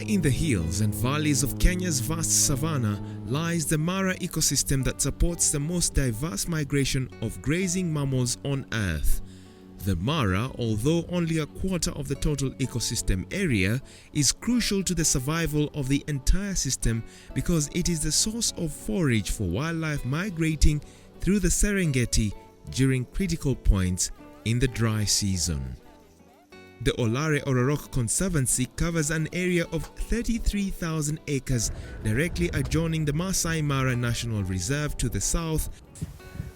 in the hills and valleys of Kenya's vast savanna lies the Mara ecosystem that supports the most diverse migration of grazing mammals on Earth. The Mara, although only a quarter of the total ecosystem area, is crucial to the survival of the entire system because it is the source of forage for wildlife migrating through the Serengeti during critical points in the dry season. The Olare Orok Conservancy covers an area of 33,000 acres directly adjoining the Masai Mara National Reserve to the south.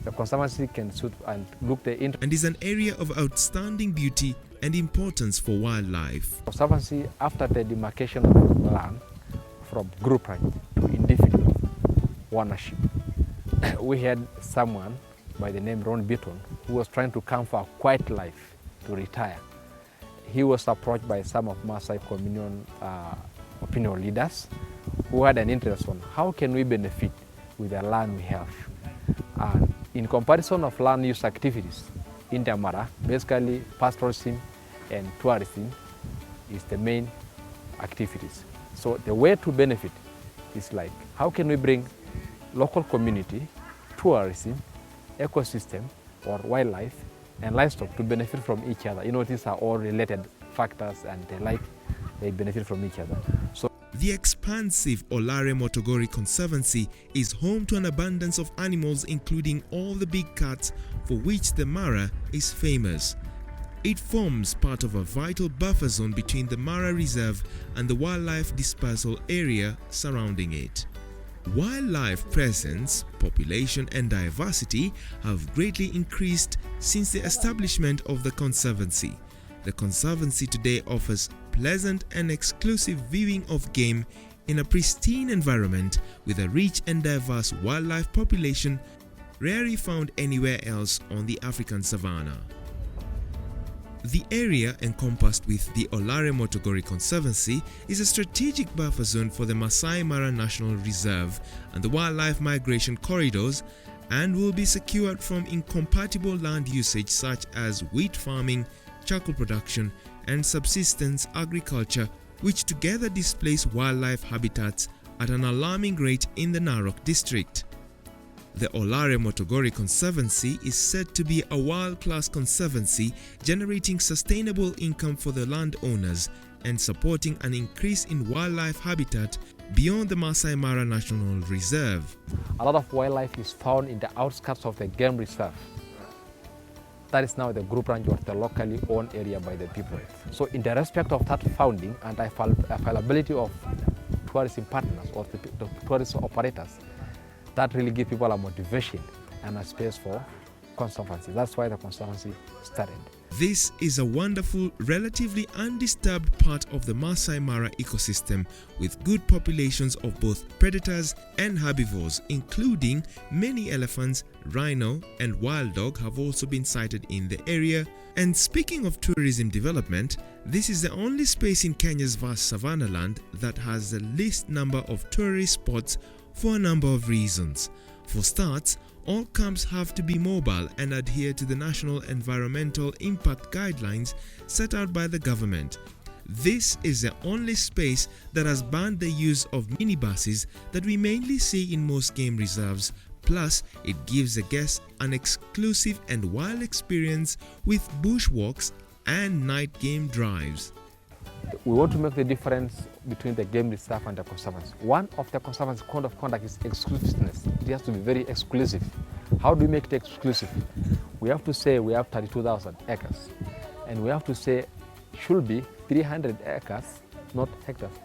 The Conservancy can suit and look the and is an area of outstanding beauty and importance for wildlife. Conservancy, after the demarcation of land from group right to individual ownership, we had someone by the name Ron Beaton who was trying to come for a quiet life to retire. He was approached by some of Maasai communion opinion leaders who had an interest on how can we benefit with the land we have. And in comparison of land use activities in the Mara, basically pastoralism and tourism is the main activities. So the way to benefit is like, how can we bring local community, tourism, ecosystem or wildlife and livestock to benefit from each other. You know, these are all related factors and they benefit from each other. So the expansive Olare Motogori Conservancy is home to an abundance of animals including all the big cats for which the Mara is famous. It forms part of a vital buffer zone between the Mara Reserve and the wildlife dispersal area surrounding it. Wildlife presence, population and diversity have greatly increased since the establishment of the Conservancy. The Conservancy today offers pleasant and exclusive viewing of game in a pristine environment with a rich and diverse wildlife population rarely found anywhere else on the African savanna. The area encompassed with the Olare Motogori Conservancy is a strategic buffer zone for the Masai Mara National Reserve and the wildlife migration corridors and will be secured from incompatible land usage such as wheat farming, charcoal production and subsistence agriculture, which together displace wildlife habitats at an alarming rate in the Narok district. The Olare Motogori Conservancy is said to be a world-class conservancy generating sustainable income for the landowners and supporting an increase in wildlife habitat beyond the Masai Mara National Reserve. A lot of wildlife is found in the outskirts of the game reserve. That is now the group range or the locally owned area by the people. So in the respect of that founding and availability of tourism partners or the tourism operators, that really gives people a motivation and a space for conservancy. That's why the conservancy started. This is a wonderful, relatively undisturbed part of the Masai Mara ecosystem with good populations of both predators and herbivores, including many elephants, rhino and wild dog have also been sighted in the area. And speaking of tourism development, this is the only space in Kenya's vast savanna land that has the least number of tourist spots for a number of reasons. For starts, all camps have to be mobile and adhere to the National Environmental Impact Guidelines set out by the government. This is the only space that has banned the use of minibuses that we mainly see in most game reserves. Plus, it gives the guests an exclusive and wild experience with bushwalks and night game drives. We want to make the difference between the game reserve and the conservancy. One of the conservancy code of conduct is exclusiveness. It has to be very exclusive. How do we make it exclusive? We have to say we have 32,000 acres, and we have to say should be 300 acres, not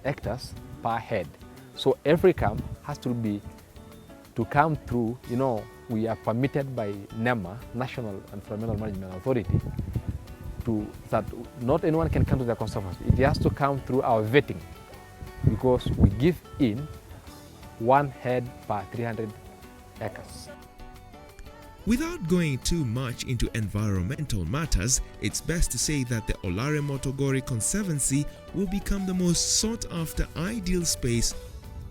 hectares per head. So every camp has to come through. You know, we are permitted by NEMA, National Environmental Management Authority, that not anyone can come to the conservancy. It has to come through our vetting because we give in 1 head per 300 acres. Without going too much into environmental matters, it's best to say that the Olare Motogori Conservancy will become the most sought-after ideal space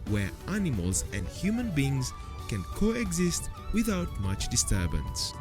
where animals and human beings can coexist without much disturbance.